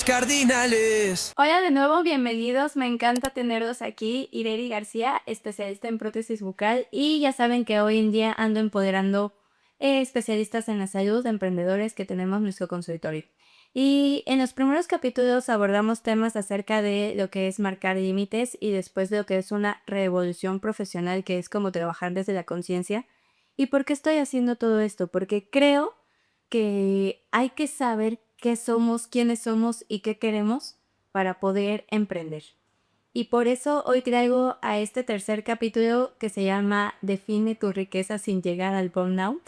cardinales. Hola de nuevo, bienvenidos. Me encanta tenerlos aquí. Ireri García, especialista en prótesis bucal. Y ya saben que hoy en día ando empoderando especialistas en la salud, emprendedores que tenemos nuestro consultorio. Y en los primeros capítulos abordamos temas acerca de lo que es marcar límites y después de lo que es una revolución profesional, que es como trabajar desde la conciencia. ¿Y por qué estoy haciendo todo esto? Porque creo que hay que saber qué somos, quiénes somos y qué queremos para poder emprender. Y por eso hoy traigo a este tercer capítulo que se llama Define tu riqueza sin llegar al burnout,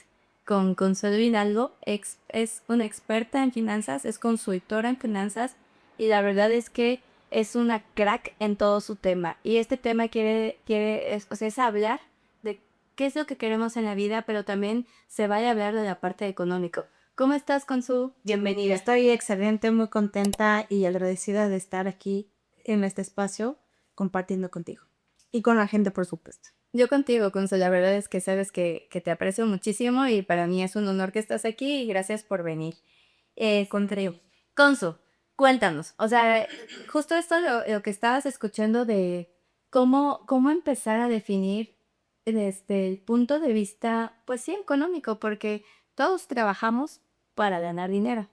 con Consuelo Hidalgo. Es una experta en finanzas, es consultora en finanzas y la verdad es que es una crack en todo su tema. Y este tema es hablar de qué es lo que queremos en la vida, pero también se vaya a hablar de la parte económica. ¿Cómo estás, Consu? Bienvenida. Estoy excelente, muy contenta y agradecida de estar aquí en este espacio compartiendo contigo. Y con la gente, por supuesto. Yo contigo, Consu, la verdad es que sabes que te aprecio muchísimo y para mí es un honor que estás aquí y gracias por venir. Contrario. Consu, cuéntanos, o sea, justo esto lo que estabas escuchando de cómo empezar a definir desde el punto de vista, pues sí, económico, porque todos trabajamos para ganar dinero.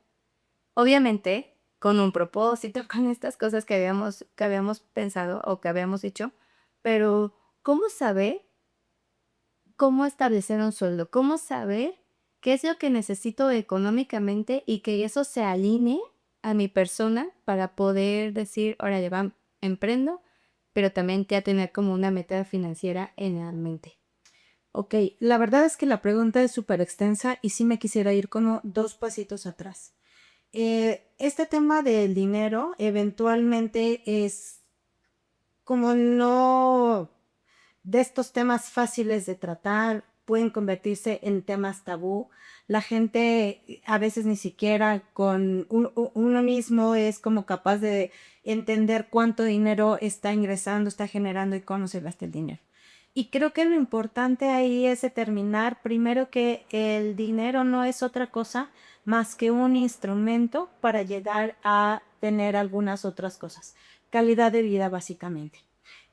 Obviamente, con un propósito, con estas cosas que habíamos pensado o que habíamos dicho, pero ¿cómo saber cómo establecer un sueldo? ¿Cómo saber qué es lo que necesito económicamente y que eso se alinee a mi persona para poder decir, órale, va, emprendo, pero también ya tener como una meta financiera en la mente? Ok, la verdad es que la pregunta es súper extensa y sí me quisiera ir como dos pasitos atrás. Este tema del dinero eventualmente es como no de estos temas fáciles de tratar, pueden convertirse en temas tabú. La gente a veces ni siquiera con uno mismo es como capaz de entender cuánto dinero está ingresando, está generando y cómo se gasta el dinero. Y creo que lo importante ahí es determinar primero que el dinero no es otra cosa más que un instrumento para llegar a tener algunas otras cosas. Calidad de vida básicamente.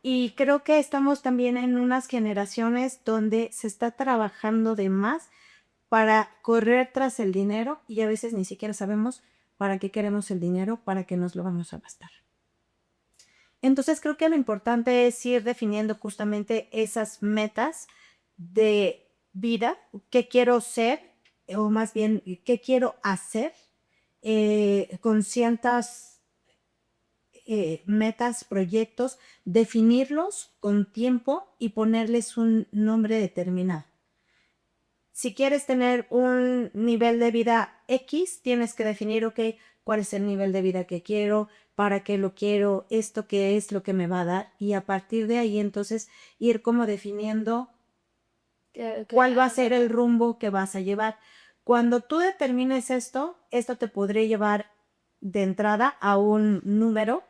Y creo que estamos también en unas generaciones donde se está trabajando de más para correr tras el dinero y a veces ni siquiera sabemos para qué queremos el dinero, para qué nos lo vamos a gastar. Entonces creo que lo importante es ir definiendo justamente esas metas de vida, qué quiero ser o más bien qué quiero hacer con ciertas metas, proyectos, definirlos con tiempo y ponerles un nombre determinado. Si quieres tener un nivel de vida X, tienes que definir, ok, cuál es el nivel de vida que quiero, para qué lo quiero, esto qué es lo que me va a dar y a partir de ahí entonces ir como definiendo cuál va a ser el rumbo que vas a llevar. Cuando tú determines esto te podría llevar de entrada a un número,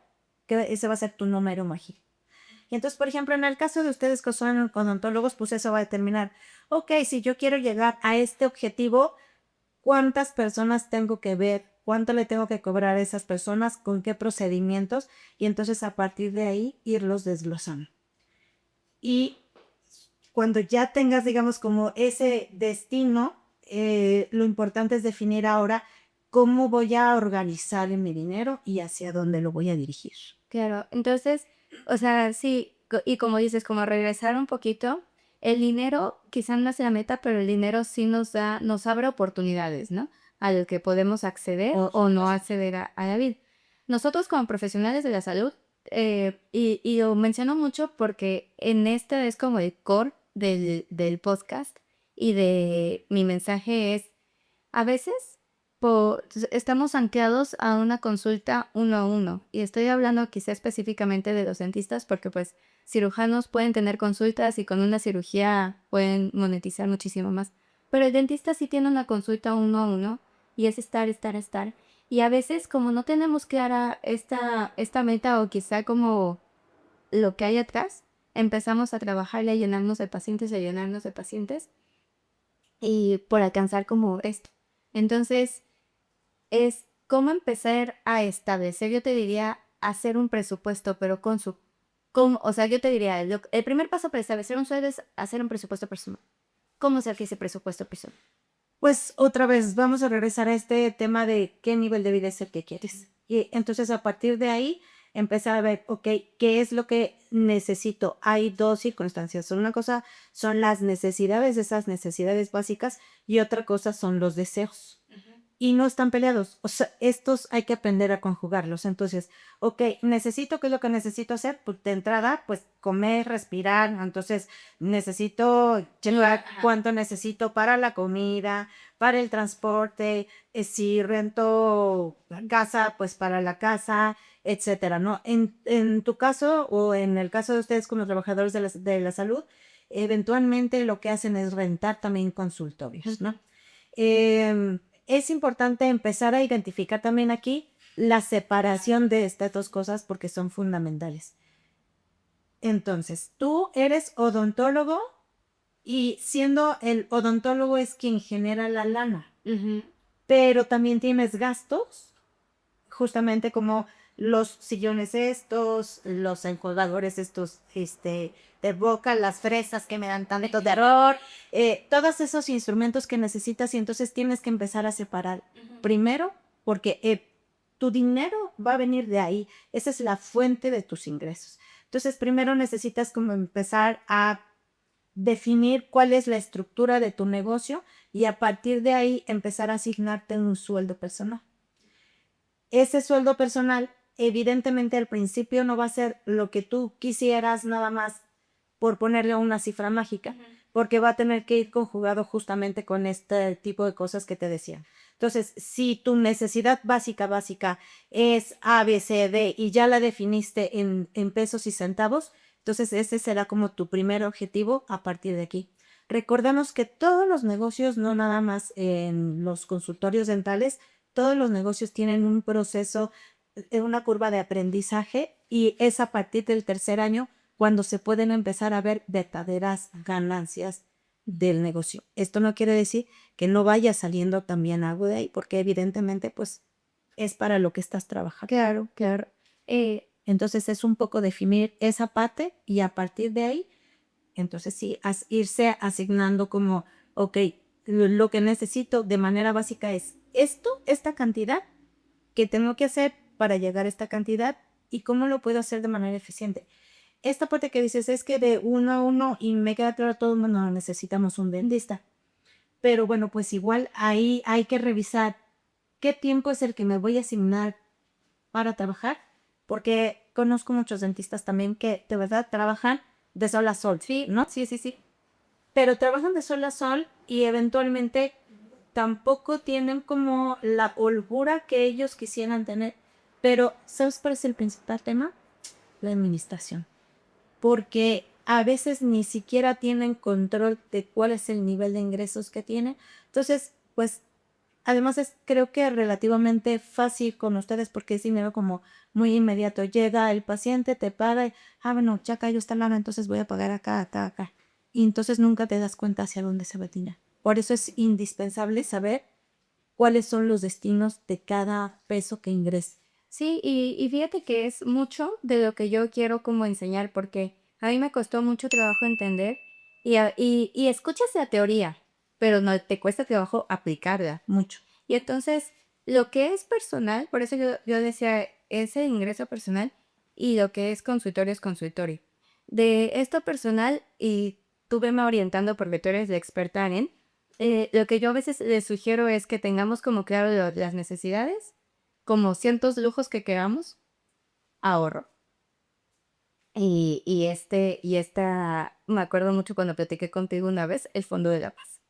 que ese va a ser tu número mágico. Y entonces, por ejemplo, en el caso de ustedes que son odontólogos, pues eso va a determinar, ok, si yo quiero llegar a este objetivo, ¿cuántas personas tengo que ver? ¿Cuánto le tengo que cobrar a esas personas? ¿Con qué procedimientos? Y entonces a partir de ahí irlos desglosando. Y cuando ya tengas, digamos, como ese destino, lo importante es definir ahora cómo voy a organizar mi dinero y hacia dónde lo voy a dirigir. Claro, entonces, o sea, sí, y como dices, como regresar un poquito, el dinero quizá no es la meta, pero el dinero sí nos abre oportunidades, ¿no? A lo que podemos acceder o no acceder a la vida. Nosotros como profesionales de la salud, y lo menciono mucho porque en este es como el core del podcast y de mi mensaje es, a veces estamos anclados a una consulta uno a uno. Y estoy hablando quizá específicamente de los dentistas porque pues cirujanos pueden tener consultas y con una cirugía pueden monetizar muchísimo más. Pero el dentista sí tiene una consulta uno a uno y es estar, estar, estar. Y a veces como no tenemos clara esta meta o quizá como lo que hay atrás, empezamos a trabajar y a llenarnos de pacientes, a llenarnos de pacientes y por alcanzar como esto. Entonces, es ¿cómo empezar a establecer? Yo te diría hacer un presupuesto, pero o sea, yo te diría, el primer paso para establecer un sueldo es hacer un presupuesto personal. ¿Cómo hacer que ese presupuesto personal? Pues otra vez vamos a regresar a este tema de qué nivel de vida es el que quieres. Y entonces a partir de ahí empezar a ver, ok, ¿qué es lo que necesito? Hay dos circunstancias. Una cosa son las necesidades, esas necesidades básicas, y otra cosa son los deseos. Y no están peleados. O sea, estos hay que aprender a conjugarlos. Entonces, ok, necesito, ¿qué es lo que necesito hacer? Pues de entrada, pues comer, respirar. Entonces, necesito checar cuánto necesito para la comida, para el transporte, si rento casa, pues para la casa, etcétera, ¿no? En tu caso o en el caso de ustedes como trabajadores de la salud, eventualmente lo que hacen es rentar también consultorios, ¿no? Es importante empezar a identificar también aquí la separación de estas dos cosas porque son fundamentales. Entonces, tú eres odontólogo y siendo el odontólogo es quien genera la lana, pero también tienes gastos, justamente como los sillones estos, los enjuagadores estos, de boca, las fresas que me dan tanto terror, todos esos instrumentos que necesitas y entonces tienes que empezar a separar. Primero, porque tu dinero va a venir de ahí, esa es la fuente de tus ingresos. Entonces, primero necesitas como empezar a definir cuál es la estructura de tu negocio y a partir de ahí empezar a asignarte un sueldo personal. Ese sueldo personal, evidentemente al principio no va a ser lo que tú quisieras nada más por ponerle una cifra mágica, porque va a tener que ir conjugado justamente con este tipo de cosas que te decía. Entonces, si tu necesidad básica es A, B, C, D y ya la definiste en pesos y centavos, entonces ese será como tu primer objetivo a partir de aquí. Recordemos que todos los negocios, no nada más en los consultorios dentales, todos los negocios tienen un proceso, una curva de aprendizaje y es a partir del tercer año cuando se pueden empezar a ver verdaderas ganancias del negocio. Esto no quiere decir que no vaya saliendo también algo de ahí, porque evidentemente pues es para lo que estás trabajando. Claro, claro. Entonces es un poco definir esa parte y a partir de ahí, entonces sí, irse asignando como, ok, lo que necesito de manera básica es esto, esta cantidad que tengo que hacer para llegar a esta cantidad y cómo lo puedo hacer de manera eficiente. Esta parte que dices es que de uno a uno, y me queda claro, todo el mundo necesitamos un dentista. Pero bueno, pues igual ahí hay que revisar qué tiempo es el que me voy a asignar para trabajar, porque conozco muchos dentistas también que de verdad trabajan de sol a sol, Sí, ¿no? sí, sí, sí. Pero trabajan de sol a sol y eventualmente tampoco tienen como la holgura que ellos quisieran tener. Pero, ¿sabes cuál es el principal tema? La administración. Porque a veces ni siquiera tienen control de cuál es el nivel de ingresos que tienen. Entonces, pues, además es creo que relativamente fácil con ustedes porque es dinero como muy inmediato. Llega el paciente, te paga y, bueno, ya cayó esta lana, entonces voy a pagar acá, acá, acá. Y entonces nunca te das cuenta hacia dónde se va el dinero. Por eso es indispensable saber cuáles son los destinos de cada peso que ingrese. Sí, y fíjate que es mucho de lo que yo quiero como enseñar, porque a mí me costó mucho trabajo entender y escuchas la teoría, pero no te cuesta trabajo aplicarla. Mucho. Y entonces, lo que es personal, por eso yo decía, ese ingreso personal y lo que es consultorio es consultorio. De esto personal, y tú veme orientando porque tú eres la experta en, lo que yo a veces les sugiero es que tengamos como claro las necesidades, como ciertos lujos que queramos, ahorro. Y esta, me acuerdo mucho cuando platiqué contigo una vez, el Fondo de la Paz.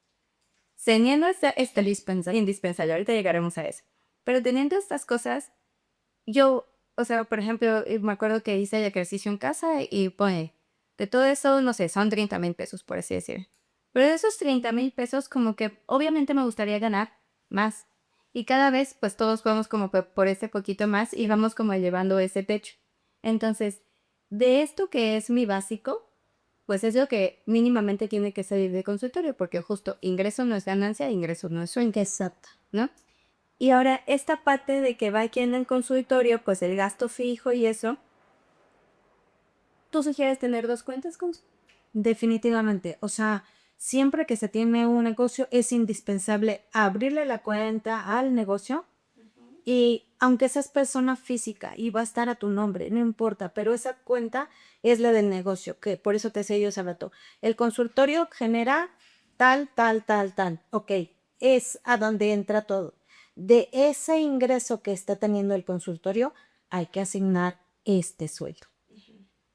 Teniendo esta indispensable, ahorita llegaremos a eso. Pero teniendo estas cosas, yo, o sea, por ejemplo, me acuerdo que hice el ejercicio en casa y pone, de todo eso, no sé, son 30,000 pesos, por así decir. Pero de esos 30,000 pesos, como que obviamente me gustaría ganar más. Y cada vez, pues todos vamos como por ese poquito más y vamos como llevando ese techo. Entonces, de esto que es mi básico, pues es lo que mínimamente tiene que salir de consultorio, porque justo ingreso no es ganancia, ingreso no es sueldo, Exacto. ¿no? Y ahora esta parte de que va aquí en el consultorio, pues el gasto fijo y eso, ¿tú sugieres tener dos cuentas, Consu? Definitivamente, o sea, siempre que se tiene un negocio es indispensable abrirle la cuenta al negocio y aunque seas persona física y va a estar a tu nombre, no importa, pero esa cuenta es la del negocio, que por eso te decía yo hace rato. El consultorio genera tal, tal, tal, tal. Ok, es a donde entra todo. De ese ingreso que está teniendo el consultorio, hay que asignar este sueldo.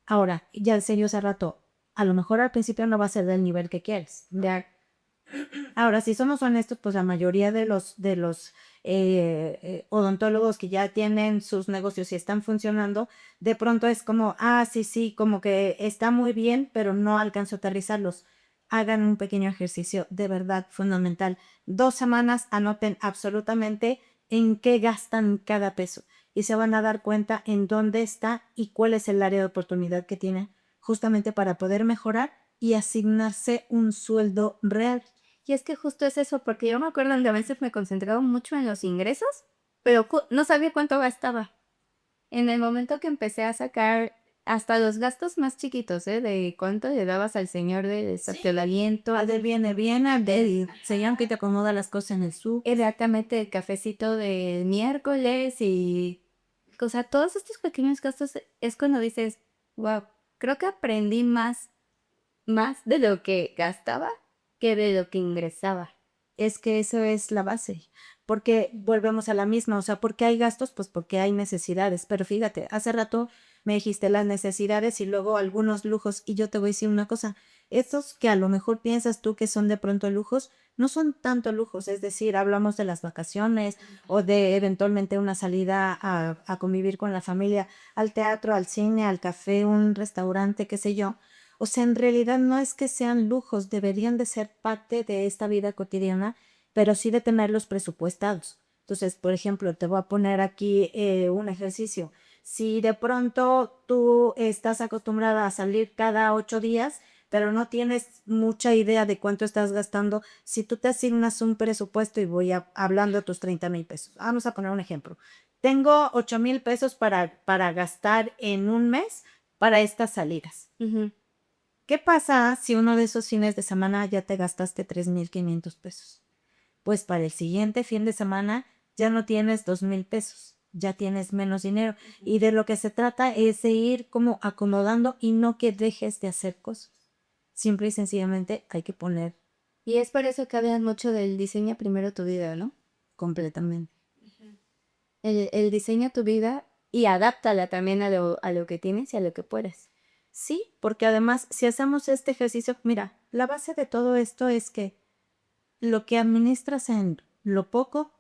Ahora, ya en serio hace rato, a lo mejor al principio no va a ser del nivel que quieres. Ya. Ahora, si somos honestos, pues la mayoría de los odontólogos que ya tienen sus negocios y están funcionando, de pronto es como, ah, sí, sí, como que está muy bien, pero no alcanzo a aterrizarlos. Hagan un pequeño ejercicio de verdad fundamental. 2 semanas, anoten absolutamente en qué gastan cada peso y se van a dar cuenta en dónde está y cuál es el área de oportunidad que tienen justamente para poder mejorar y asignarse un sueldo real. Y es que justo es eso, porque yo me acuerdo que a veces me concentraba mucho en los ingresos, pero no sabía cuánto gastaba. En el momento que empecé a sacar hasta los gastos más chiquitos, ¿eh? De cuánto le dabas al señor de el aliento, A ver, viene bien, a ver, y se llama que te acomoda las cosas en el súper. exactamente el cafecito del miércoles y, o sea, todos estos pequeños gastos es cuando dices, wow, creo que aprendí más de lo que gastaba que de lo que ingresaba. Es que eso es la base, porque volvemos a la misma, o sea, ¿porque hay gastos? Pues porque hay necesidades, pero fíjate, hace rato me dijiste las necesidades y luego algunos lujos, y yo te voy a decir una cosa, estos que a lo mejor piensas tú que son de pronto lujos, no son tanto lujos, es decir, hablamos de las vacaciones o de eventualmente una salida a convivir con la familia, al teatro, al cine, al café, un restaurante, qué sé yo. O sea, en realidad no es que sean lujos, deberían de ser parte de esta vida cotidiana, pero sí de tenerlos presupuestados. Entonces, por ejemplo, te voy a poner aquí un ejercicio. Si de pronto tú estás acostumbrada a salir cada 8 días, pero no tienes mucha idea de cuánto estás gastando, si tú te asignas un presupuesto y hablando de tus 30,000 pesos, vamos a poner un ejemplo. Tengo 8,000 pesos para gastar en un mes para estas salidas. Ujú. ¿Qué pasa si uno de esos fines de semana ya te gastaste 3,500 pesos? Pues para el siguiente fin de semana ya no tienes 2,000 pesos, ya tienes menos dinero. Y de lo que se trata es de ir como acomodando y no que dejes de hacer cosas. Simple y sencillamente hay que poner Y es por eso que hablan mucho del diseña primero tu vida, ¿no? completamente. El diseña tu vida y adáptala también a lo que tienes y a lo que puedes. Sí, porque además si hacemos este ejercicio, mira, la base de todo esto es que lo que administras en lo poco,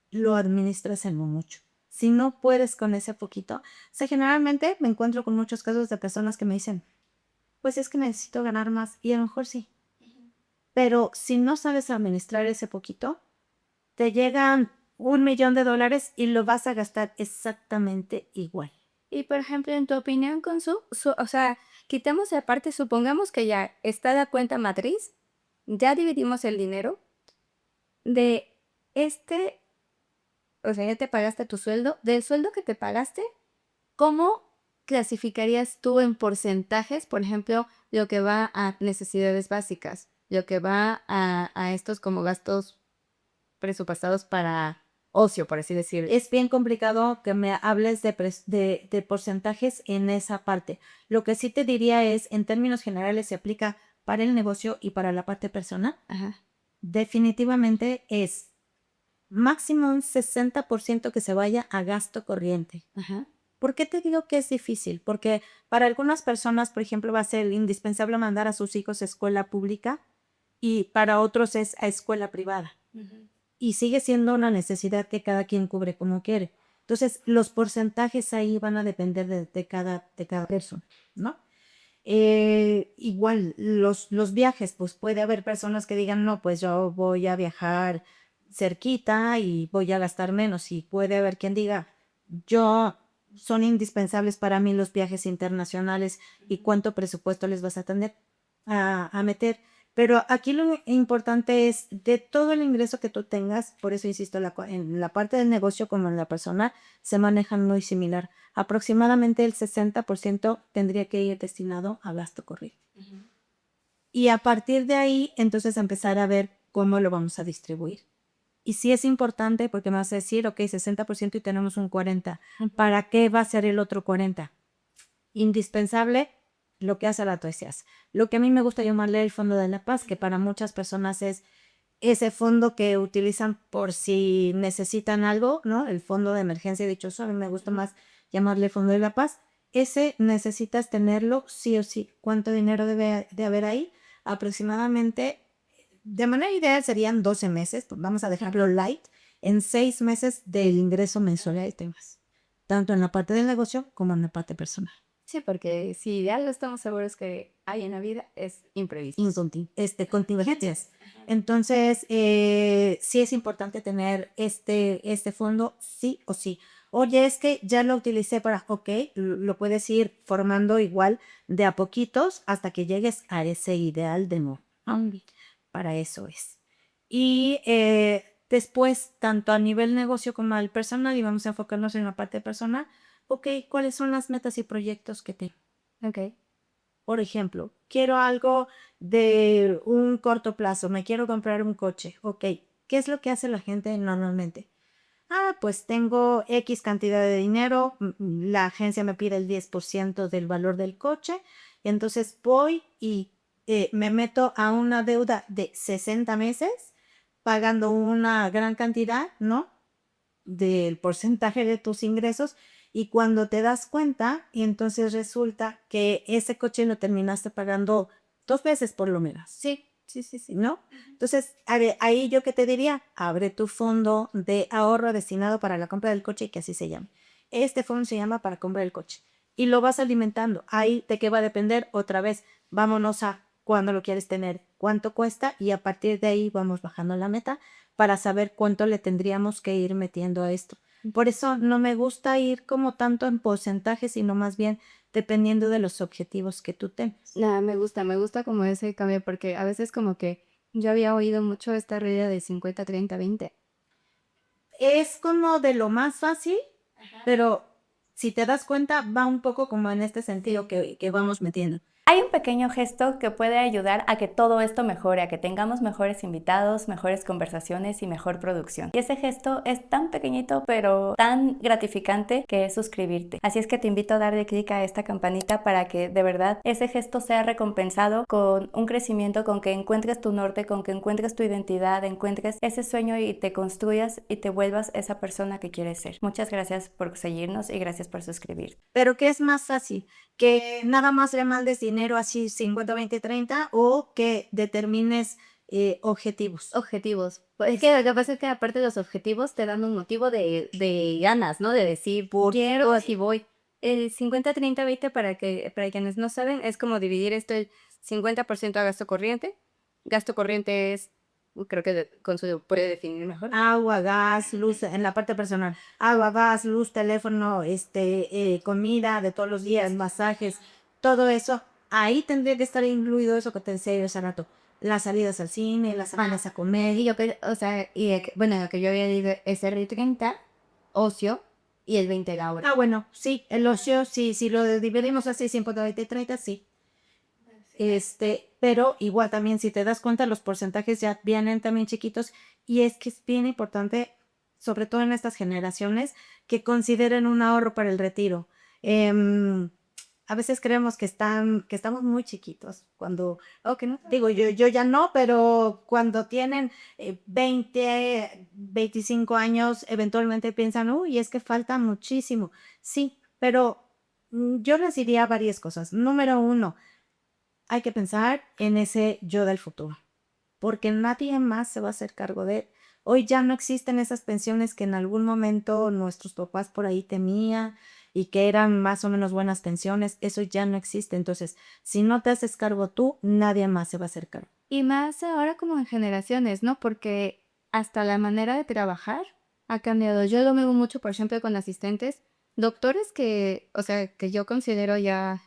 lo administras en lo mucho. Si no puedes con ese poquito, o sea, generalmente me encuentro con muchos casos de personas que me dicen, pues es que necesito ganar más y a lo mejor sí, pero si no sabes administrar ese poquito, te llegan $1,000,000 y lo vas a gastar exactamente igual. Y por ejemplo, en tu opinión, o sea, quitemos aparte, supongamos que ya está la cuenta matriz, ya dividimos el dinero de este, o sea, ya te pagaste tu sueldo, del sueldo que te pagaste, ¿cómo clasificarías tú en porcentajes, por ejemplo, lo que va a necesidades básicas, lo que va a estos como gastos presupuestados para ocio, por así decirlo? Es bien complicado que me hables de porcentajes en esa parte. Lo que sí te diría es, en términos generales, se aplica para el negocio y para la parte personal. Ajá, Definitivamente es máximo un 60% que se vaya a gasto corriente. ajá. ¿Por qué te digo que es difícil? Porque para algunas personas, por ejemplo, va a ser indispensable mandar a sus hijos a escuela pública y para otros es a escuela privada. Y sigue siendo una necesidad que cada quien cubre como quiere. Entonces, los porcentajes ahí van a depender de cada persona, ¿no? Igual, los viajes, pues puede haber personas que digan, no, pues yo voy a viajar cerquita y voy a gastar menos. Y puede haber quien diga, yo son indispensables para mí los viajes internacionales y cuánto presupuesto les vas a tener a meter. Pero aquí lo importante es de todo el ingreso que tú tengas, por eso insisto, en la parte del negocio como en la personal, se manejan muy similar. Aproximadamente el 60% tendría que ir destinado a gasto corriente. Y a partir de ahí, entonces empezar a ver cómo lo vamos a distribuir. Y sí es importante porque me vas a decir, ok, 60% y tenemos un 40%. ¿Para qué va a ser el otro 40%? Indispensable lo que hace la TOESIAS. Lo que a mí me gusta llamarle el Fondo de la Paz, que para muchas personas es ese fondo que utilizan por si necesitan algo, ¿no? El fondo de emergencia dichoso, a mí me gusta más llamarle Fondo de la Paz. Ese necesitas tenerlo sí o sí. ¿Cuánto dinero debe de haber ahí? Aproximadamente, de manera ideal serían 12 meses, pues vamos a dejarlo light, en 6 meses del ingreso mensual de temas, tanto en la parte del negocio como en la parte personal. Sí, porque si de algo estamos seguros que hay en la vida es imprevisto. Contingencias. Entonces, sí es importante tener este fondo, sí o sí. Oye, es que ya lo utilicé para, ok, lo puedes ir formando igual de a poquitos hasta que llegues a ese ideal de no. Para eso es. Y después, tanto a nivel negocio como al personal, y vamos a enfocarnos en la parte personal, ok, ¿cuáles son las metas y proyectos que tengo? Ok. Por ejemplo, quiero algo de un corto plazo, me quiero comprar un coche. Ok, ¿qué es lo que hace la gente normalmente? Ah, pues tengo X cantidad de dinero, la agencia me pide el 10% del valor del coche, y entonces voy y me meto a una deuda de 60 meses, pagando una gran cantidad, ¿no? Del porcentaje de tus ingresos y cuando te das cuenta y entonces resulta que ese coche lo terminaste pagando 2 veces por lo menos. Sí, ¿no? Entonces, ahí yo que te diría, abre tu fondo de ahorro destinado para la compra del coche y que así se llame. Este fondo se llama para compra del coche y lo vas alimentando. Ahí de qué va a depender otra vez. Vámonos a cuándo lo quieres tener, cuánto cuesta y a partir de ahí vamos bajando la meta para saber cuánto le tendríamos que ir metiendo a esto. Por eso no me gusta ir como tanto en porcentaje, sino más bien dependiendo de los objetivos que tú tengas. Nada, me gusta como ese cambio porque a veces como que yo había oído mucho esta regla de 50-30-20. Es como de lo más fácil, pero si te das cuenta, va un poco como en este sentido que vamos metiendo. Hay un pequeño gesto que puede ayudar a que todo esto mejore, a que tengamos mejores invitados, mejores conversaciones y mejor producción. Y ese gesto es tan pequeñito pero tan gratificante que es suscribirte. Así es que te invito a darle clic a esta campanita para que de verdad ese gesto sea recompensado con un crecimiento, con que encuentres tu norte, con que encuentres tu identidad, encuentres ese sueño y te construyas y te vuelvas esa persona que quieres ser. Muchas gracias por seguirnos y gracias por suscribirte. Pero ¿qué es más fácil? Que nada más le mandes dinero así 50, 20, 30 o que determines objetivos. Objetivos. Pues es que lo que pasa es que aparte de los objetivos te dan un motivo de ganas, ¿no? De decir, quiero, así voy. El 50-30-20 para quienes no saben, es como dividir esto el 50% a gasto corriente. Gasto corriente es, creo que Consuelo puede definir mejor. Agua, gas, luz, en la parte personal. Agua, gas, luz, teléfono, comida de todos los días, masajes, todo eso. Ahí tendría que estar incluido eso que te decía yo hace rato. Las salidas al cine, las salidas a comer. Y yo, o sea, bueno, lo que yo había dicho es el 30, ocio, y el 20 la hora. Ah, bueno, sí, el ocio, sí, si lo dividimos así, 50, 20, 30, sí. Pero igual también si te das cuenta los porcentajes ya vienen también chiquitos y es que es bien importante, sobre todo en estas generaciones, que consideren un ahorro para el retiro. A veces creemos que estamos muy chiquitos cuando, que no, digo yo ya no, pero cuando tienen 20, 25 años, eventualmente piensan, uy, es que falta muchísimo. Sí, pero yo les diría varias cosas. Número uno, hay que pensar en ese yo del futuro, porque nadie más se va a hacer cargo de él. Hoy ya no existen esas pensiones que en algún momento nuestros papás por ahí temían y que eran más o menos buenas pensiones. Eso ya no existe. Entonces, si no te haces cargo tú, nadie más se va a hacer cargo. Y más ahora como en generaciones, ¿no? Porque hasta la manera de trabajar ha cambiado. Yo lo veo mucho, por ejemplo, con asistentes, doctores que, o sea, que yo considero ya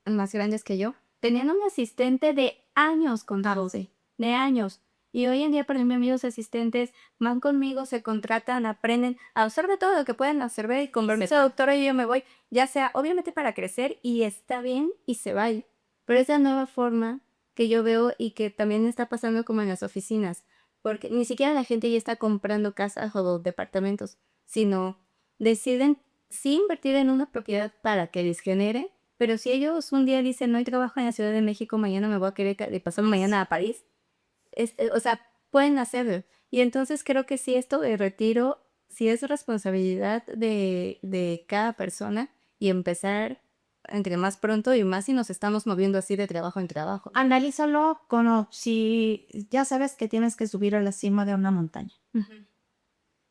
más grandes que yo, tenían un asistente de años contándose, de años. Y hoy en día, por ejemplo, amigos asistentes van conmigo, se contratan, aprenden a hacer de todo lo que pueden hacer y con permiso, doctora, yo me voy, ya sea obviamente para crecer y está bien y se va. Pero es la nueva forma que yo veo y que también está pasando como en las oficinas, porque ni siquiera la gente ya está comprando casas o departamentos, sino deciden sí invertir en una propiedad para que les genere, pero si ellos un día dicen, no hay trabajo en la Ciudad de México, mañana me voy a querer de pasar mañana a París, o sea, pueden hacerlo. Y entonces creo que sí, esto de retiro, sí es responsabilidad de cada persona y empezar entre más pronto y más si nos estamos moviendo así de trabajo en trabajo. Analízalo como si ya sabes que tienes que subir a la cima de una montaña.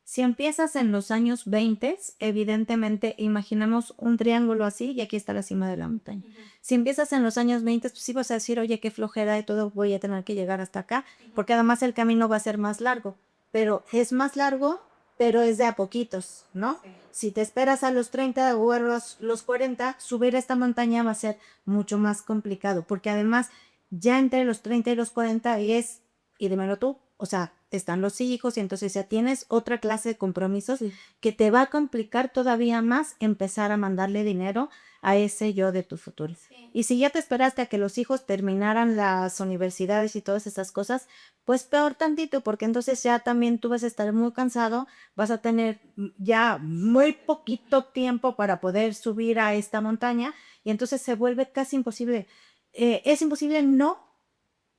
Si empiezas en los años 20, evidentemente imaginemos un triángulo así y aquí está la cima de la montaña. Si empiezas en los años 20, pues sí vas a decir, oye, qué flojera de todo, voy a tener que llegar hasta acá, porque además el camino va a ser más largo, pero es más largo, pero es de a poquitos, ¿no? Sí. Si te esperas a los 30 o a los 40, subir esta montaña va a ser mucho más complicado, porque además ya entre los 30 y los 40 es, y dímelo tú, o sea, están los hijos y entonces ya tienes otra clase de compromisos que te va a complicar todavía más empezar a mandarle dinero a ese yo de tu futuro. Sí. Y si ya te esperaste a que los hijos terminaran las universidades y todas esas cosas, pues peor tantito, porque entonces ya también tú vas a estar muy cansado, vas a tener ya muy poquito tiempo para poder subir a esta montaña y entonces se vuelve casi imposible. Es imposible, no,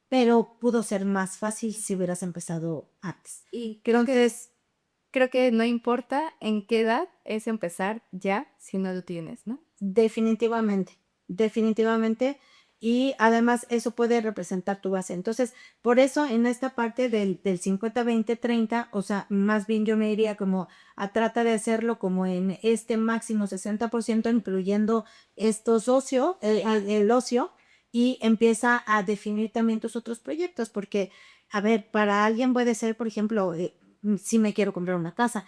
pero pudo ser más fácil si hubieras empezado antes. Y creo que no importa en qué edad es empezar ya si no lo tienes, ¿no? Definitivamente, definitivamente. Y además eso puede representar tu base. Entonces, por eso en esta parte del 50, 20, 30, o sea, más bien yo me iría como trata de hacerlo como en este máximo 60%, incluyendo estos el ocio, y empieza a definir también tus otros proyectos, porque, a ver, para alguien puede ser, por ejemplo, si me quiero comprar una casa.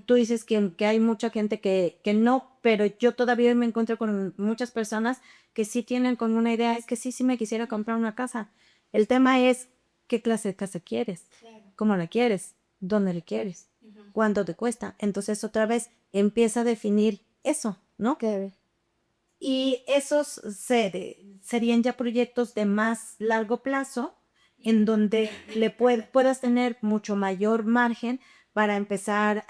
Tú dices que hay mucha gente que no, pero yo todavía me encuentro con muchas personas que sí tienen con una idea, es que sí me quisiera comprar una casa. El tema es, ¿qué clase de casa quieres? Claro. ¿Cómo la quieres? ¿Dónde la quieres? ¿Cuánto te cuesta? Entonces otra vez empieza a definir eso, ¿no? Claro. Y esos serían ya proyectos de más largo plazo, en donde puedas tener mucho mayor margen para empezar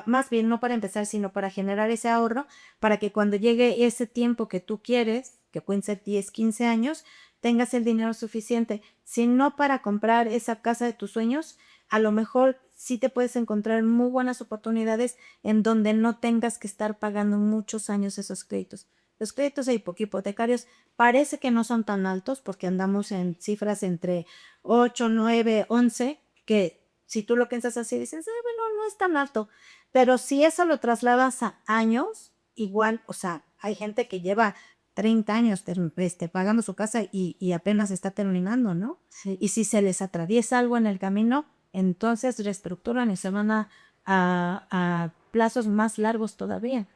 más bien no para empezar, sino para generar ese ahorro, para que cuando llegue ese tiempo que tú quieres, que pueden ser 10, 15 años, tengas el dinero suficiente. Si no para comprar esa casa de tus sueños, a lo mejor sí te puedes encontrar muy buenas oportunidades en donde no tengas que estar pagando muchos años esos créditos. Los créditos hipotecarios parece que no son tan altos porque andamos en cifras entre 8, 9, 11, que si tú lo piensas así dices, bueno, no es tan alto. Pero si eso lo trasladas a años, igual, o sea, hay gente que lleva 30 años pagando su casa y apenas está terminando, ¿no? Sí. Y si se les atraviesa algo en el camino, entonces reestructuran y se van a plazos más largos todavía.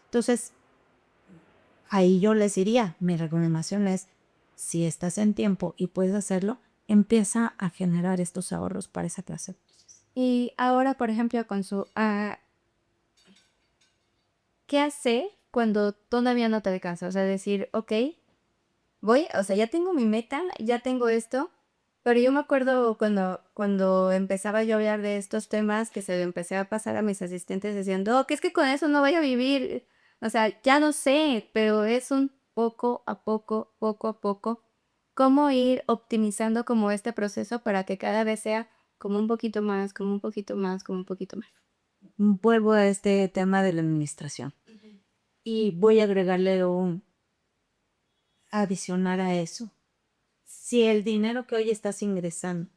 Entonces, ahí yo les diría, mi recomendación es, si estás en tiempo y puedes hacerlo, empieza a generar estos ahorros para esa clase. Y ahora, por ejemplo, con ¿qué hace cuando todavía no te alcanza? O sea, decir, ok, o sea, ya tengo mi meta, ya tengo esto, pero yo me acuerdo cuando empezaba yo a hablar de estos temas, que se lo empecé a pasar a mis asistentes diciendo, que es que con eso no voy a vivir. O sea, ya no sé, pero es un poco a poco, cómo ir optimizando como este proceso para que cada vez sea como un poquito más, como un poquito más, como un poquito más. Vuelvo a este tema de la administración. Y voy a agregarle adicionar a eso. Si el dinero que hoy estás ingresando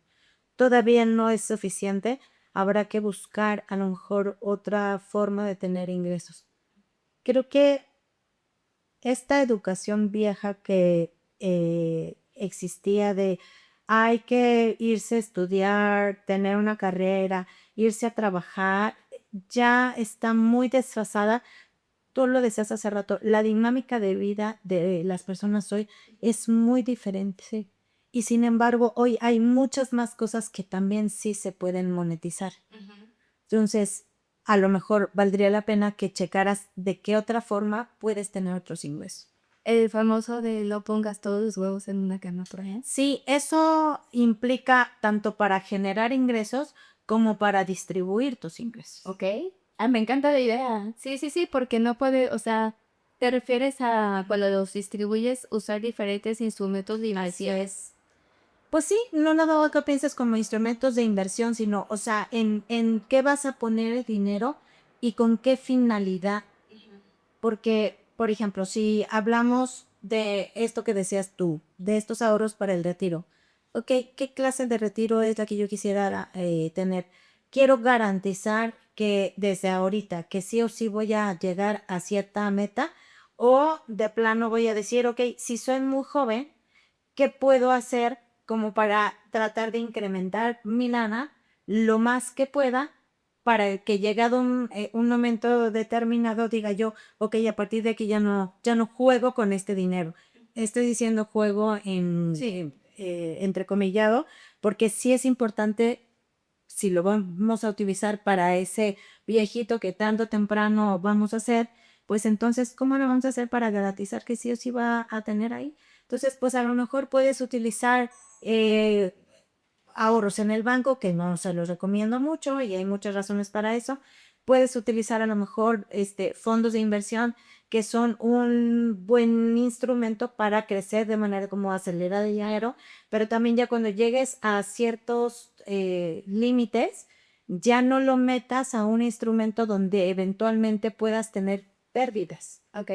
todavía no es suficiente, habrá que buscar a lo mejor otra forma de tener ingresos. Creo que esta educación vieja que existía de hay que irse a estudiar, tener una carrera, irse a trabajar, ya está muy desfasada tú lo decías hace rato, la dinámica de vida de las personas hoy es muy diferente. Sí. Y sin embargo, hoy hay muchas más cosas que también sí se pueden monetizar. Entonces, a lo mejor valdría la pena que checaras de qué otra forma puedes tener otros ingresos. El famoso de no pongas todos los huevos en una canasta. Sí, eso implica tanto para generar ingresos como para distribuir tus ingresos. Ok. Ah, me encanta la idea. Sí, sí, sí, porque no puede, o sea, te refieres a cuando los distribuyes usar diferentes instrumentos de inversión. Pues sí, no nada más que pienses como instrumentos de inversión, sino, o sea, en qué vas a poner el dinero y con qué finalidad. Porque, por ejemplo, si hablamos de esto que decías tú, de estos ahorros para el retiro, ok, ¿qué clase de retiro es la que yo quisiera tener? Quiero garantizar que desde ahorita, que sí o sí voy a llegar a cierta meta, o de plano voy a decir, ok, si soy muy joven, ¿qué puedo hacer como para tratar de incrementar mi lana lo más que pueda para que llegado un momento determinado diga yo, ok, a partir de aquí ya no juego con este dinero? Estoy diciendo juego en entrecomillado, porque sí es importante si lo vamos a utilizar para ese viejito que tanto temprano vamos a hacer, pues entonces, ¿cómo lo vamos a hacer para garantizar que sí o sí va a tener ahí? Entonces, pues a lo mejor puedes utilizar ahorros en el banco, que no se los recomiendo mucho y hay muchas razones para eso. Puedes utilizar a lo mejor fondos de inversión, que son un buen instrumento para crecer de manera como acelerada y dinero, pero también ya cuando llegues a ciertos límites, ya no lo metas a un instrumento donde eventualmente puedas tener pérdidas. Ok.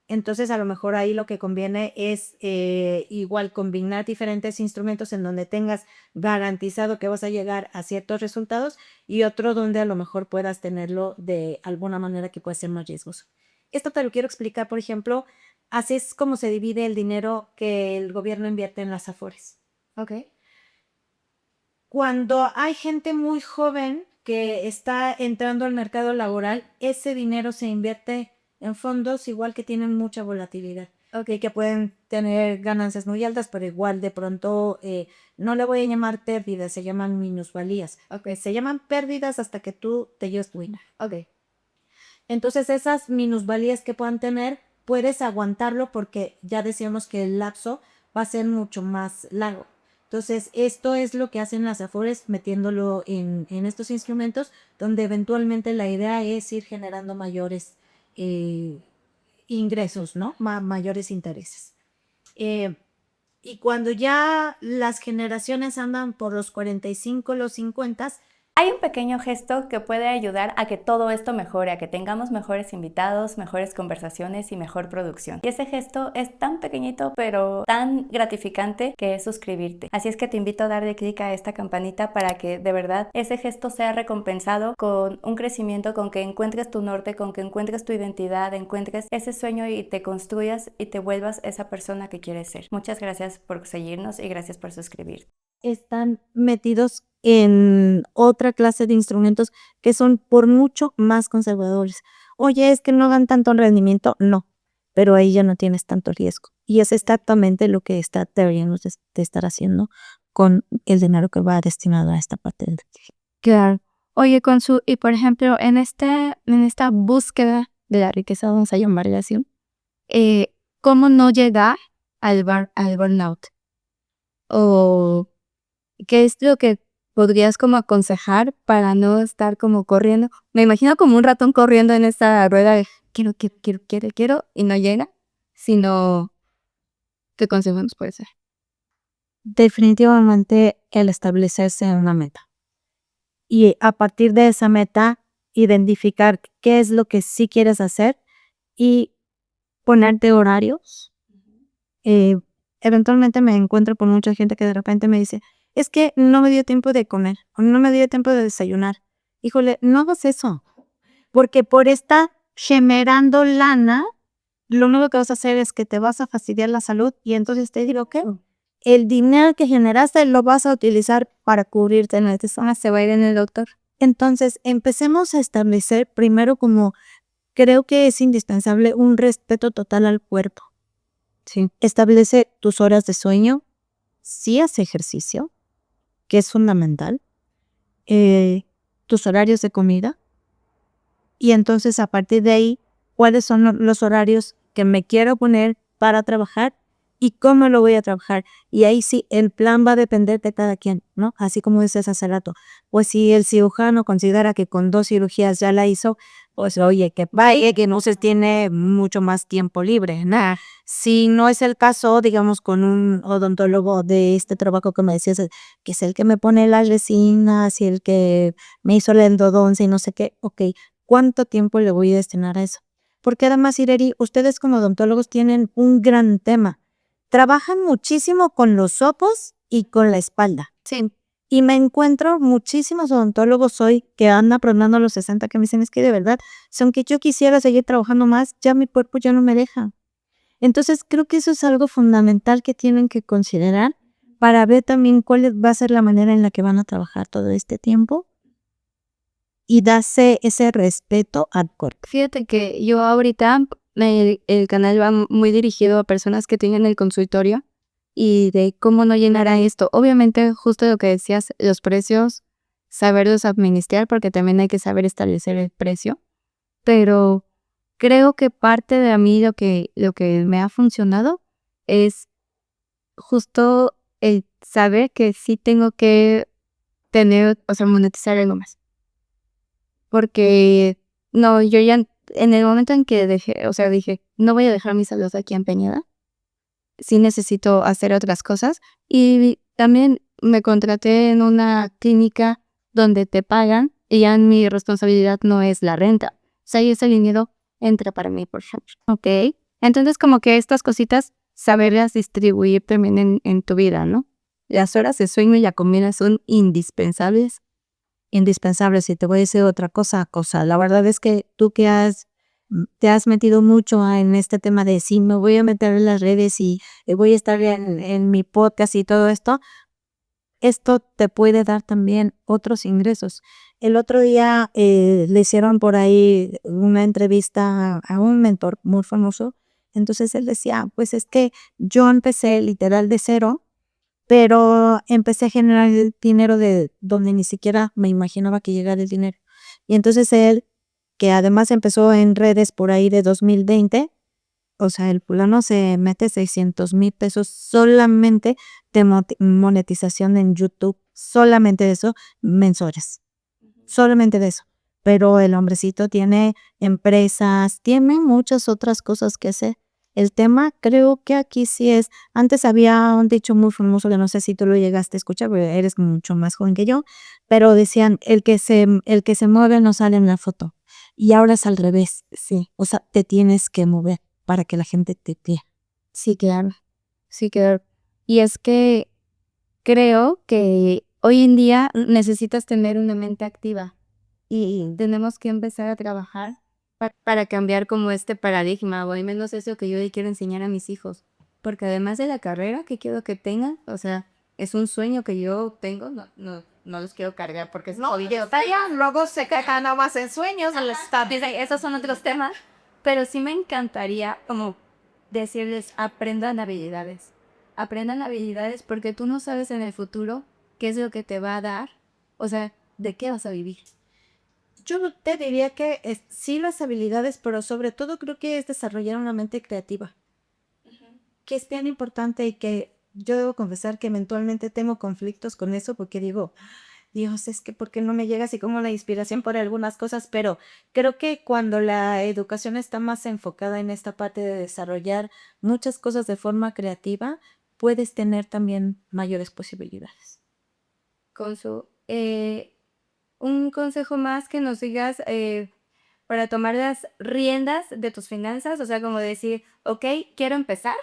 Entonces, a lo mejor ahí lo que conviene es igual combinar diferentes instrumentos en donde tengas garantizado que vas a llegar a ciertos resultados y otro donde a lo mejor puedas tenerlo de alguna manera que pueda ser más riesgoso. Esto te lo quiero explicar, por ejemplo, así es como se divide el dinero que el gobierno invierte en las Afores. Ok. Cuando hay gente muy joven que está entrando al mercado laboral, ese dinero se invierte en fondos igual que tienen mucha volatilidad. Ok. Que pueden tener ganancias muy altas, pero igual de pronto no le voy a llamar pérdidas, se llaman minusvalías. Ok. Se llaman pérdidas hasta que tú te lleves tu dinero. Ok. Entonces esas minusvalías que puedan tener, puedes aguantarlo porque ya decíamos que el lapso va a ser mucho más largo. Entonces, esto es lo que hacen las Afores metiéndolo en estos instrumentos, donde eventualmente la idea es ir generando mayores ingresos, ¿no? Mayores intereses. Y cuando ya las generaciones andan por los 45, los 50, hay un pequeño gesto que puede ayudar a que todo esto mejore, a que tengamos mejores invitados, mejores conversaciones y mejor producción. Y ese gesto es tan pequeñito pero tan gratificante que es suscribirte. Así es que te invito a darle clic a esta campanita para que de verdad ese gesto sea recompensado con un crecimiento, con que encuentres tu norte, con que encuentres tu identidad, encuentres ese sueño y te construyas y te vuelvas esa persona que quieres ser. Muchas gracias por seguirnos y gracias por suscribirte. Están metidos en otra clase de instrumentos que son por mucho más conservadores. Oye, es que no dan tanto rendimiento, no, pero ahí ya no tienes tanto riesgo. Y es exactamente lo que deberíamos de estar haciendo con el dinero que va destinado a esta parte del retiro. Claro. Oye, Consu, y por ejemplo, en esta búsqueda de la riqueza, vamos a llamarle así, ¿cómo no llegar al burnout? O ¿qué es lo que podrías como aconsejar para no estar como corriendo? Me imagino como un ratón corriendo en esta rueda de quiero y no llega, sino ¿qué consejo nos puede ser? Definitivamente el establecerse una meta. Y a partir de esa meta, identificar qué es lo que sí quieres hacer y ponerte horarios. Eventualmente me encuentro con mucha gente que de repente me dice, es que no me dio tiempo de comer o no me dio tiempo de desayunar. Híjole, no hagas eso, porque por estar generando lana, lo único que vas a hacer es que te vas a fastidiar la salud y entonces te digo que el dinero que generaste lo vas a utilizar para cubrirte necesidades. Se va a ir en el doctor. Entonces, empecemos a establecer primero como creo que es indispensable un respeto total al cuerpo. Sí. Establece tus horas de sueño, sí haz ejercicio, que es fundamental, tus horarios de comida, y entonces a partir de ahí, cuáles son los horarios que me quiero poner para trabajar y cómo lo voy a trabajar. Y ahí sí, el plan va a depender de cada quien, ¿no? Así como dices hace rato. Pues si el cirujano considera que con 2 cirugías ya la hizo, pues oye, que vaya, que no se tiene mucho más tiempo libre, nada. Si no es el caso, digamos, con un odontólogo de este trabajo que me decías, que es el que me pone las resinas y el que me hizo la endodoncia y no sé qué, ok, ¿cuánto tiempo le voy a destinar a eso? Porque además, Ireri, ustedes como odontólogos tienen un gran tema. Trabajan muchísimo con los ojos y con la espalda. Sí. Y me encuentro muchísimos odontólogos hoy que andan rondando los 60 que me dicen, es que de verdad, si aunque yo quisiera seguir trabajando más, ya mi cuerpo ya no me deja. Entonces creo que eso es algo fundamental que tienen que considerar para ver también cuál va a ser la manera en la que van a trabajar todo este tiempo y darse ese respeto al cuerpo. Fíjate que yo ahorita el canal va muy dirigido a personas que tienen el consultorio y de cómo no llenar a esto. Obviamente, justo lo que decías, los precios, saberlos administrar, porque también hay que saber establecer el precio. Pero creo que parte de a mí lo que me ha funcionado es justo el saber que sí tengo que tener, o sea, monetizar algo más. Porque no, yo ya en el momento en que dejé, o sea, dije, no voy a dejar mi salud aquí empeñada. Sí necesito hacer otras cosas. Y también me contraté en una clínica donde te pagan y ya mi responsabilidad no es la renta. O sea, y ese dinero entra para mí, por ejemplo. Ok. Entonces, como que estas cositas, saberlas distribuir también en tu vida, ¿no? Las horas de sueño y la comida son indispensables. Indispensables. Y te voy a decir otra cosa. La verdad es que tú que te has metido mucho en este tema de sí, me voy a meter en las redes y voy a estar en mi podcast y todo esto te puede dar también otros ingresos. El otro día le hicieron por ahí una entrevista a un mentor muy famoso. Entonces él decía, pues es que yo empecé literal de cero, pero empecé a generar el dinero de donde ni siquiera me imaginaba que llegara el dinero. Y entonces él, que además empezó en redes por ahí de 2020, o sea, el fulano se mete 600,000 pesos solamente de monetización en YouTube, solamente de eso, mensuales, solamente de eso. Pero el hombrecito tiene empresas, tiene muchas otras cosas que hacer. El tema creo que aquí sí es, antes había un dicho muy famoso que no sé si tú lo llegaste a escuchar, porque eres mucho más joven que yo, pero decían, el que se mueve no sale en la foto. Y ahora es al revés, sí. O sea, te tienes que mover para que la gente te vea. Sí, claro. Sí, claro. Y es que creo que hoy en día necesitas tener una mente activa y tenemos que empezar a trabajar para cambiar como este paradigma, o al menos eso que yo le quiero enseñar a mis hijos. Porque además de la carrera que quiero que tengan, o sea, es un sueño que yo tengo, no los quiero cargar porque es jodido. Luego se queja nada más en sueños. Dice, esos son otros temas, pero sí me encantaría como decirles, aprendan habilidades porque tú no sabes en el futuro qué es lo que te va a dar, o sea, de qué vas a vivir. Yo te diría que sí las habilidades, pero sobre todo creo que es desarrollar una mente creativa, que es bien importante y que yo debo confesar que eventualmente tengo conflictos con eso porque digo, Dios, es que ¿por qué no me llega así como la inspiración por algunas cosas? Pero creo que cuando la educación está más enfocada en esta parte de desarrollar muchas cosas de forma creativa, puedes tener también mayores posibilidades. Un consejo más que nos digas para tomar las riendas de tus finanzas, o sea, como decir, ok, quiero empezar,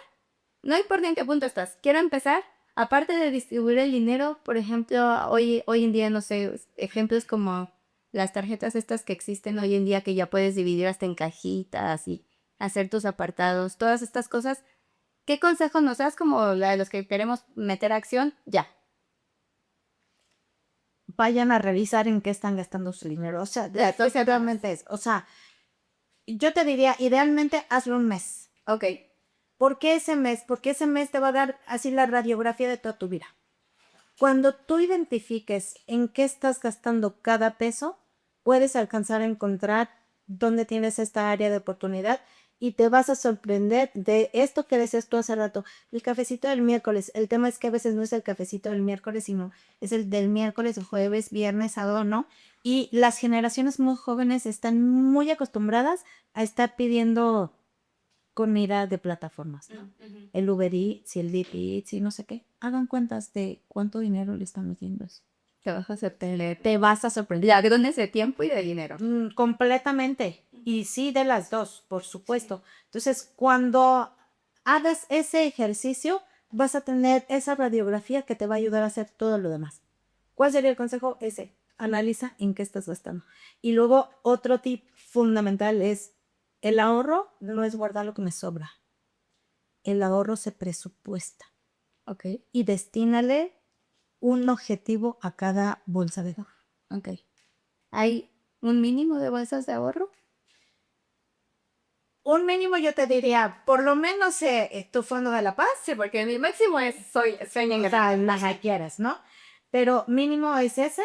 no importa en qué punto estás, quiero empezar, aparte de distribuir el dinero, por ejemplo, hoy en día, no sé, ejemplos como las tarjetas estas que existen hoy en día que ya puedes dividir hasta en cajitas y hacer tus apartados, todas estas cosas, ¿qué consejo nos das como la de los que queremos meter a acción? Ya. Vayan a revisar en qué están gastando su dinero. O sea, realmente es, o sea, Yo te diría, idealmente hazlo un mes. Ok. ¿Por qué ese mes? Porque ese mes te va a dar así la radiografía de toda tu vida. Cuando tú identifiques en qué estás gastando cada peso, puedes alcanzar a encontrar dónde tienes esta área de oportunidad y te vas a sorprender de esto que decías tú hace rato, el cafecito del miércoles. El tema es que a veces no es el cafecito del miércoles, sino es el del miércoles, jueves, viernes, sábado, ¿no? Y las generaciones muy jóvenes están muy acostumbradas a estar pidiendo comida de plataformas, ¿no? El Uber Eats y el Didi Eats y no sé qué. Hagan cuentas de cuánto dinero le están metiendo eso. Te vas a sorprender. Ya, ¿de dónde es de tiempo y de dinero? Completamente. Y sí, de las dos, por supuesto. Entonces, cuando hagas ese ejercicio, vas a tener esa radiografía que te va a ayudar a hacer todo lo demás. ¿Cuál sería el consejo? Ese. Analiza en qué estás gastando. Y luego, otro tip fundamental es, el ahorro no es guardar lo que me sobra. El ahorro se presupuesta. Ok. Y destínale un objetivo a cada bolsa de ahorro. Ok. ¿Hay un mínimo de bolsas de ahorro? Un mínimo yo te diría, por lo menos tu fondo de la paz, Sí, porque mi máximo es o sea, las que quieras, ¿no? Pero mínimo es ese.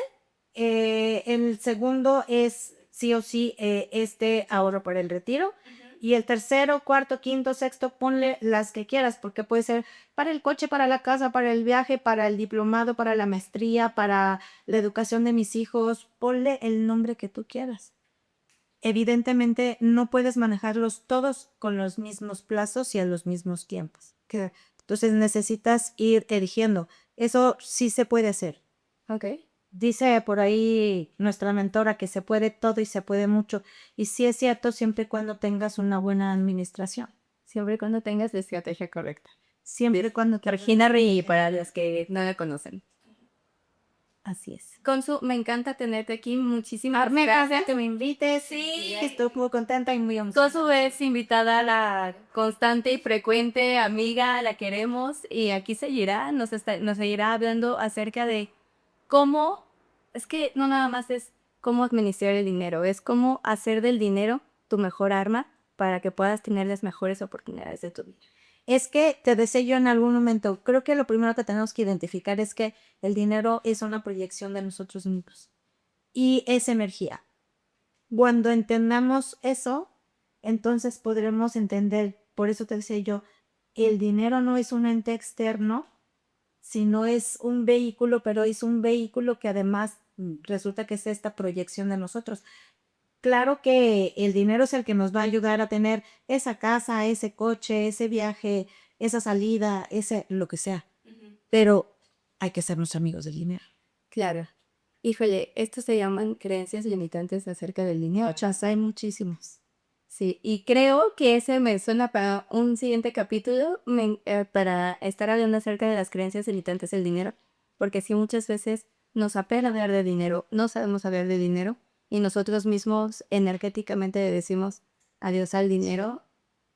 El segundo es sí o sí este ahorro para el retiro. Y el tercero, cuarto, quinto, sexto, ponle las que quieras, porque puede ser para el coche, para la casa, para el viaje, para el diplomado, para la maestría, para la educación de mis hijos. Ponle el nombre que tú quieras. Evidentemente no puedes manejarlos todos con los mismos plazos y a los mismos tiempos. Entonces necesitas ir eligiendo. Eso sí se puede hacer. Ok. Dice por ahí nuestra mentora que se puede todo y se puede mucho. Y sí es cierto siempre y cuando tengas una buena administración. Siempre y cuando tengas la estrategia correcta. Siempre y cuando tengas... Regina Rey, para los que no la conocen. Así es. Consu, me encanta tenerte aquí. Muchísimas Arne, gracias. gracias que me invites. Sí. Estoy muy contenta y muy emocionada. Consu es invitada a la constante y frecuente amiga, la queremos y aquí seguirá, nos seguirá hablando acerca de cómo, es que no nada más es cómo administrar el dinero, es cómo hacer del dinero tu mejor arma para que puedas tener las mejores oportunidades de tu vida. Es que te decía yo en algún momento, creo que lo primero que tenemos que identificar es que el dinero es una proyección de nosotros mismos y es energía. Cuando entendamos eso, entonces podremos entender, por eso te decía yo, el dinero no es un ente externo, sino es un vehículo, pero es un vehículo que además resulta que es esta proyección de nosotros. Claro que el dinero es el que nos va a ayudar a tener esa casa, ese coche, ese viaje, esa salida, ese lo que sea. Pero hay que sernos amigos del dinero. Claro. Híjole, estos se llaman creencias limitantes acerca del dinero. Muchas, hay muchísimos. Sí, y creo que ese me suena para un siguiente capítulo para estar hablando acerca de las creencias limitantes del dinero, porque sí muchas veces nos apena hablar de dinero, no sabemos hablar de dinero y nosotros mismos energéticamente le decimos adiós al dinero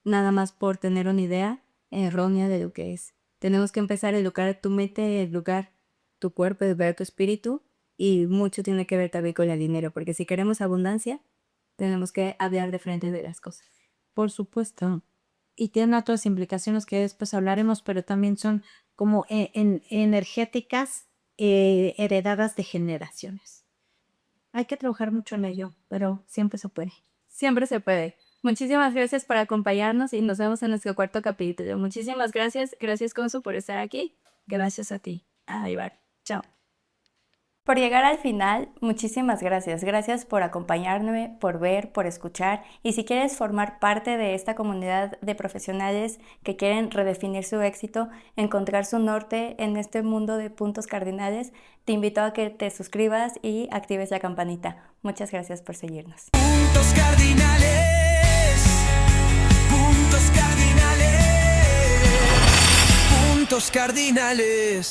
nada más por tener una idea errónea de lo que es. Tenemos que empezar a educar tu mente, educar tu cuerpo, educar tu espíritu y mucho tiene que ver también con el dinero, porque si queremos abundancia, tenemos que hablar de frente de las cosas. Por supuesto. Y tienen otras implicaciones que después hablaremos, pero también son como energéticas heredadas de generaciones. Hay que trabajar mucho en ello, pero siempre se puede. Siempre se puede. Muchísimas gracias por acompañarnos y nos vemos en nuestro cuarto capítulo. Muchísimas gracias. Gracias, Consu, por estar aquí. Gracias a ti. Ibar. Chao. Por llegar al final, muchísimas gracias. Gracias por acompañarme, por ver, por escuchar. Y si quieres formar parte de esta comunidad de profesionales que quieren redefinir su éxito, encontrar su norte en este mundo de puntos cardinales, te invito a que te suscribas y actives la campanita. Muchas gracias por seguirnos. Puntos cardinales, puntos cardinales, puntos cardinales.